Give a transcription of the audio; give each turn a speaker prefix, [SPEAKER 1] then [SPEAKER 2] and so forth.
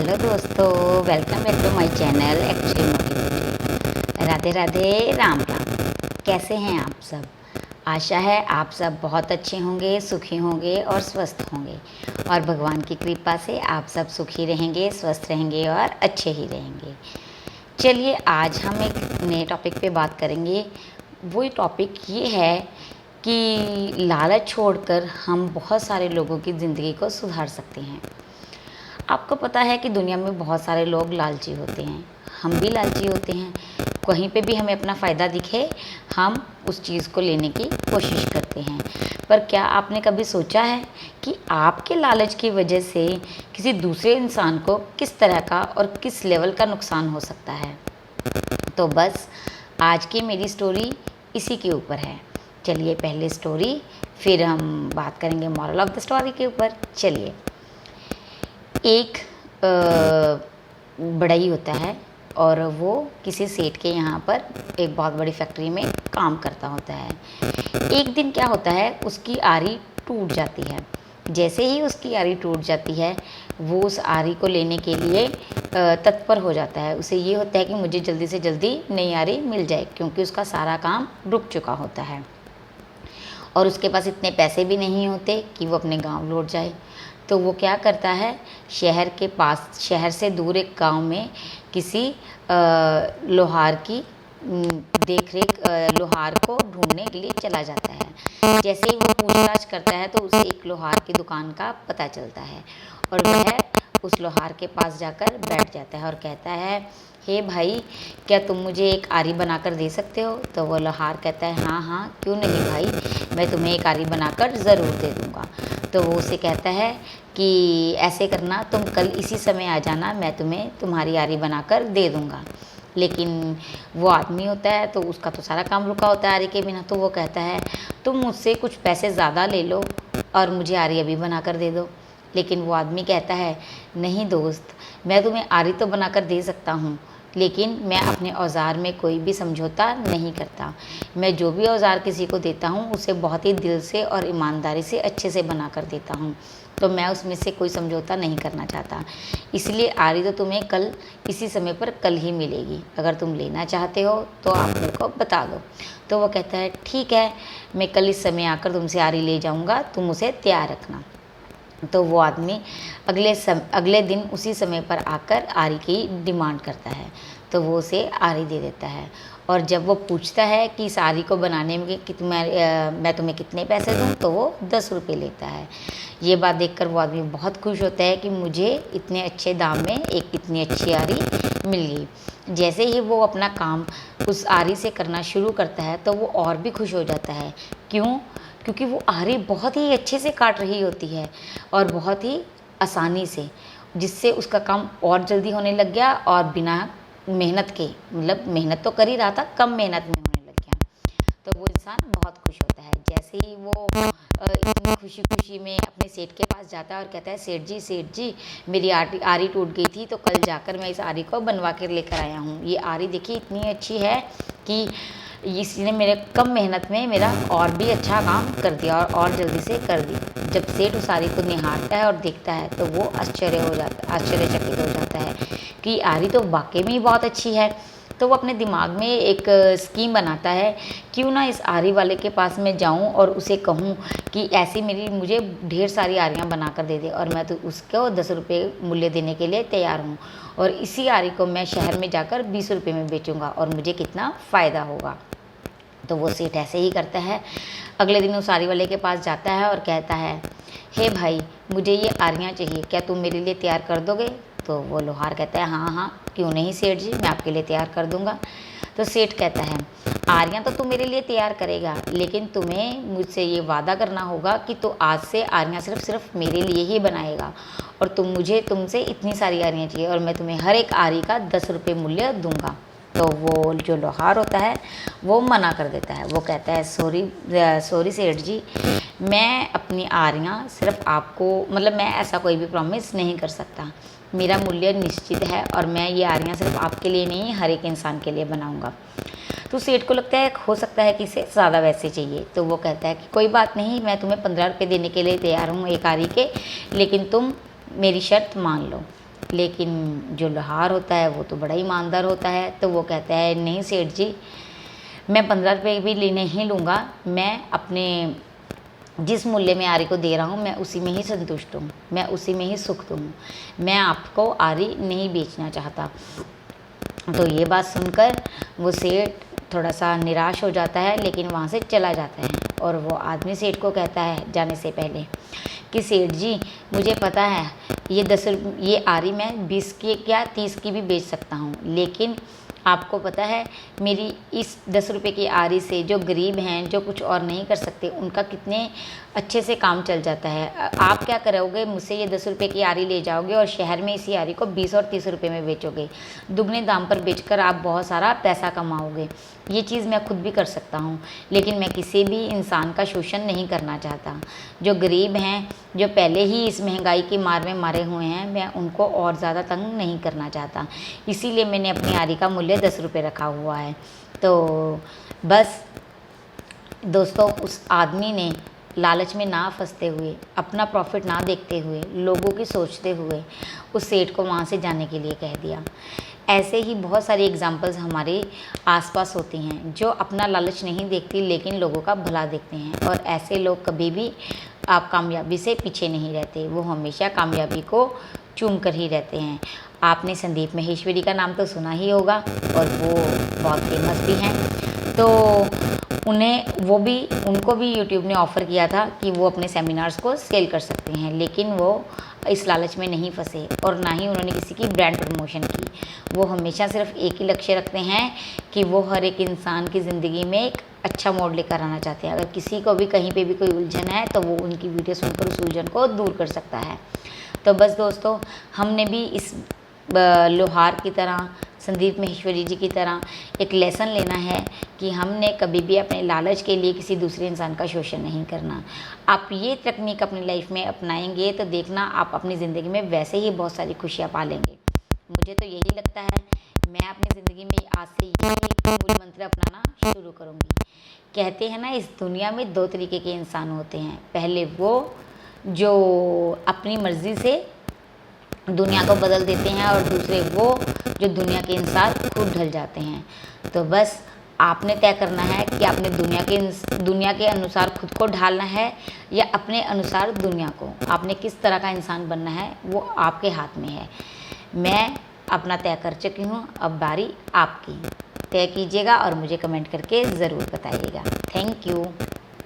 [SPEAKER 1] Hello दोस्तों, welcome back to my channel actually motivated. Radhe Radhe, Ram Ram. कैसे हैं आप सब? आशा है आप सब बहुत अच्छे होंगे, सुखी होंगे और स्वस्थ होंगे, और भगवान की कृपा से आप सब सुखी रहेंगे, स्वस्थ रहेंगे और अच्छे ही रहेंगे। चलिए, आज हम एक नए टॉपिक पे बात करेंगे। वही टॉपिक ये है कि लालच छोड़कर हम बहुत सारे लोगों की ज़िंदगी को सुधार सकते हैं। आपको पता है कि दुनिया में बहुत सारे लोग लालची होते हैं, हम भी लालची होते हैं। कहीं पे भी हमें अपना फ़ायदा दिखे, हम उस चीज़ को लेने की कोशिश करते हैं। पर क्या आपने कभी सोचा है कि आपके लालच की वजह से किसी दूसरे इंसान को किस तरह का और किस लेवल का नुकसान हो सकता है? तो बस आज की मेरी स्टोरी इसी के ऊपर है। चलिए, पहले स्टोरी, फिर हम बात करेंगे मॉरल ऑफ द स्टोरी के ऊपर। चलिए, एक बढ़ई होता है और वो किसी सेठ के यहाँ पर एक बहुत बड़ी फैक्ट्री में काम करता होता है। एक दिन क्या होता है, उसकी आरी टूट जाती है। जैसे ही उसकी आरी टूट जाती है, वो उस आरी को लेने के लिए तत्पर हो जाता है। उसे ये होता है कि मुझे जल्दी से जल्दी नई आरी मिल जाए, क्योंकि उसका सारा काम रुक चुका होता है और उसके पास इतने पैसे भी नहीं होते कि वो अपने गांव लौट जाए। तो वो क्या करता है, शहर के पास, शहर से दूर एक गांव में किसी लोहार की देखरेख, लोहार को ढूंढने के लिए चला जाता है। जैसे ही वो पूछताछ करता है तो उसे एक लोहार की दुकान का पता चलता है और वह उस लोहार के पास जाकर बैठ जाता है और कहता है, हे भाई, क्या तुम मुझे एक आरी बनाकर दे सकते हो? तो वो लोहार कहता है, हाँ हाँ, क्यों नहीं भाई, मैं तुम्हें एक आरी बनाकर ज़रूर दे दूँगा। तो वो उसे कहता है कि ऐसे करना, तुम कल इसी समय आ जाना, मैं तुम्हें तुम्हारी आरी बनाकर दे दूँगा। लेकिन वो आदमी होता है तो उसका तो सारा काम रुका होता है आरी के बिना। तो वो कहता है, तुम मुझसे कुछ पैसे ज़्यादा ले लो और मुझे आरी अभी बनाकर दे दो। लेकिन वो आदमी कहता है, नहीं दोस्त, मैं तुम्हें आरी तो बनाकर दे सकता हूँ, लेकिन मैं अपने औज़ार में कोई भी समझौता नहीं करता। मैं जो भी औज़ार किसी को देता हूँ उसे बहुत ही दिल से और ईमानदारी से अच्छे से बना कर देता हूँ, तो मैं उसमें से कोई समझौता नहीं करना चाहता। इसलिए आरी तो तुम्हें कल इसी समय पर कल ही मिलेगी। अगर तुम लेना चाहते हो तो आप मेरे को बता दो। तो वो कहता है, ठीक है, मैं कल इस समय आकर तुमसे आरी ले जाऊँगा, तुम उसे तैयार रखना। तो वो आदमी अगले दिन उसी समय पर आकर आरी की डिमांड करता है। तो वो उसे आरी दे देता है। और जब वो पूछता है कि इस आरी को बनाने में मैं तुम्हें कितने पैसे दूँ, तो वो 10 रुपये लेता है। ये बात देखकर वो आदमी बहुत खुश होता है कि मुझे इतने अच्छे दाम में एक इतनी अच्छी आरी मिल गई। जैसे ही वो अपना काम उस आरी से करना शुरू करता है तो वो और भी खुश हो जाता है। क्यों? क्योंकि वो आरी बहुत ही अच्छे से काट रही होती है और बहुत ही आसानी से, जिससे उसका काम और जल्दी होने लग गया और बिना मेहनत के, मतलब मेहनत तो कर ही रहा था, कम मेहनत में होने लग गया। तो वो इंसान बहुत खुश होता है। जैसे ही वो इतनी खुशी में अपने सेठ के पास जाता है और कहता है, सेठ जी, मेरी आरी टूट गई थी, तो कल जाकर मैं इस आरी को बनवा कर लेकर आया हूँ। ये आरी देखिए इतनी अच्छी है कि इसने मेरे कम मेहनत में मेरा और भी अच्छा काम कर दिया और जल्दी से कर दी। जब सेठ उस आरी को निहारता है और देखता है तो वो आश्चर्यचकित हो जाता है कि आरी तो वाकई में ही बहुत अच्छी है। तो वो अपने दिमाग में एक स्कीम बनाता है, क्यों ना इस आरी वाले के पास मैं जाऊं और उसे कहूं कि ऐसी मुझे ढेर सारी आरियां बना कर दे दे, और मैं तो उसको 10 रुपये मूल्य देने के लिए तैयार हूं, और इसी आरी को मैं शहर में जाकर 20 रुपये में बेचूंगा और मुझे कितना फ़ायदा होगा। तो वो सेठ ऐसे ही करता है। अगले दिन उस आरी वाले के पास जाता है और कहता है, हे भाई, मुझे ये आरियाँ चाहिए, क्या तुम मेरे लिए तैयार कर दोगे? तो वो लोहार कहता है, हाँ हाँ, क्यों नहीं सेठ जी, मैं आपके लिए तैयार कर दूंगा। तो सेठ कहता है, आरियाँ तो तू मेरे लिए तैयार करेगा, लेकिन तुम्हें मुझसे ये वादा करना होगा कि तू आज से आरियाँ सिर्फ मेरे लिए ही बनाएगा, और तुमसे इतनी सारी आरियाँ चाहिए, और मैं तुम्हें हर एक आरी का 10 रुपये मूल्य दूंगा। तो वो जो लोहार होता है वो मना कर देता है। वो कहता है, सॉरी सेठ जी, मैं अपनी आरियाँ सिर्फ आपको, मतलब मैं ऐसा कोई भी प्रॉमिस नहीं कर सकता। मेरा मूल्य निश्चित है और मैं ये आरियाँ सिर्फ आपके लिए नहीं, हर एक इंसान के लिए बनाऊंगा। तो सेठ को लगता है हो सकता है कि इसे ज़्यादा वैसे चाहिए। तो वो कहता है कि कोई बात नहीं, मैं तुम्हें 15 रुपये देने के लिए तैयार हूँ एक आरी के, लेकिन तुम मेरी शर्त मान लो। लेकिन जो लोहार होता है वो तो बड़ा ईमानदार होता है, तो वो कहता है नहीं सेठ जी, मैं 15 रुपये भी नहीं लूँगा, मैं अपने जिस मूल्य में आरी को दे रहा हूँ मैं उसी में ही संतुष्ट हूँ, मैं उसी में ही सुख हूँ, मैं आपको आरी नहीं बेचना चाहता। तो ये बात सुनकर वो सेठ थोड़ा सा निराश हो जाता है, लेकिन वहाँ से चला जाता है। और वो आदमी सेठ को कहता है जाने से पहले कि सेठ जी, मुझे पता है ये आरी मैं 20 की क्या 30 की भी बेच सकता हूँ, लेकिन आपको पता है मेरी इस 10 रुपये की आरी से जो गरीब हैं, जो कुछ और नहीं कर सकते, उनका कितने अच्छे से काम चल जाता है। आप क्या करोगे, मुझसे ये 10 रुपये की आरी ले जाओगे और शहर में इसी आरी को 20 और 30 रुपये में बेचोगे, दुगने दाम पर बेचकर आप बहुत सारा पैसा कमाओगे। ये चीज़ मैं खुद भी कर सकता हूँ, लेकिन मैं किसी भी इंसान का शोषण नहीं करना चाहता। जो गरीब हैं, जो पहले ही इस महंगाई की मार में मारे हुए हैं, मैं उनको और ज़्यादा तंग नहीं करना चाहता, इसीलिए मैंने अपनी आरी का मूल्य 10 रुपये रखा हुआ है। तो बस दोस्तों, उस आदमी ने लालच में ना फंसते हुए, अपना प्रॉफिट ना देखते हुए, लोगों की सोचते हुए उस सेठ को वहाँ से जाने के लिए कह दिया। ऐसे ही बहुत सारी एग्जांपल्स हमारे आसपास होती हैं जो अपना लालच नहीं देखती लेकिन लोगों का भला देखते हैं, और ऐसे लोग कभी भी आप कामयाबी से पीछे नहीं रहते, वो हमेशा कामयाबी को चूम कर ही रहते हैं। आपने संदीप माहेश्वरी का नाम तो सुना ही होगा, और वो बहुत फेमस भी हैं। तो उनको भी यूट्यूब ने ऑफ़र किया था कि वो अपने सेमिनार्स को सेल कर सकते हैं, लेकिन वो इस लालच में नहीं फंसे और ना ही उन्होंने किसी की ब्रांड प्रमोशन की। वो हमेशा सिर्फ एक ही लक्ष्य रखते हैं कि वो हर एक इंसान की ज़िंदगी में एक अच्छा मोड़ लेकर आना चाहते हैं। अगर किसी को भी कहीं पे भी कोई उलझन है तो वो उनकी वीडियो सुनकर उस उलझन को दूर कर सकता है। तो बस दोस्तों, हमने भी इस लोहार की तरह, संदीप माहेश्वरी जी की तरह एक लेसन लेना है कि हमने कभी भी अपने लालच के लिए किसी दूसरे इंसान का शोषण नहीं करना। आप ये तकनीक अपनी लाइफ में अपनाएंगे तो देखना आप अपनी ज़िंदगी में वैसे ही बहुत सारी खुशियाँ पालेंगे। मुझे तो यही लगता है, मैं अपनी ज़िंदगी में आज से यही एक मूल मंत्र अपनाना शुरू करूँगी। कहते हैं ना, इस दुनिया में 2 तरीके के इंसान होते हैं। पहले वो जो अपनी मर्ज़ी से दुनिया को बदल देते हैं, और दूसरे वो जो दुनिया के अनुसार खुद ढल जाते हैं। तो बस आपने तय करना है कि आपने दुनिया के अनुसार खुद को ढालना है या अपने अनुसार दुनिया को। आपने किस तरह का इंसान बनना है वो आपके हाथ में है। मैं अपना तय कर चुकी हूँ, अब बारी आपकी। तय कीजिएगा और मुझे कमेंट करके ज़रूर बताइएगा। Thank you.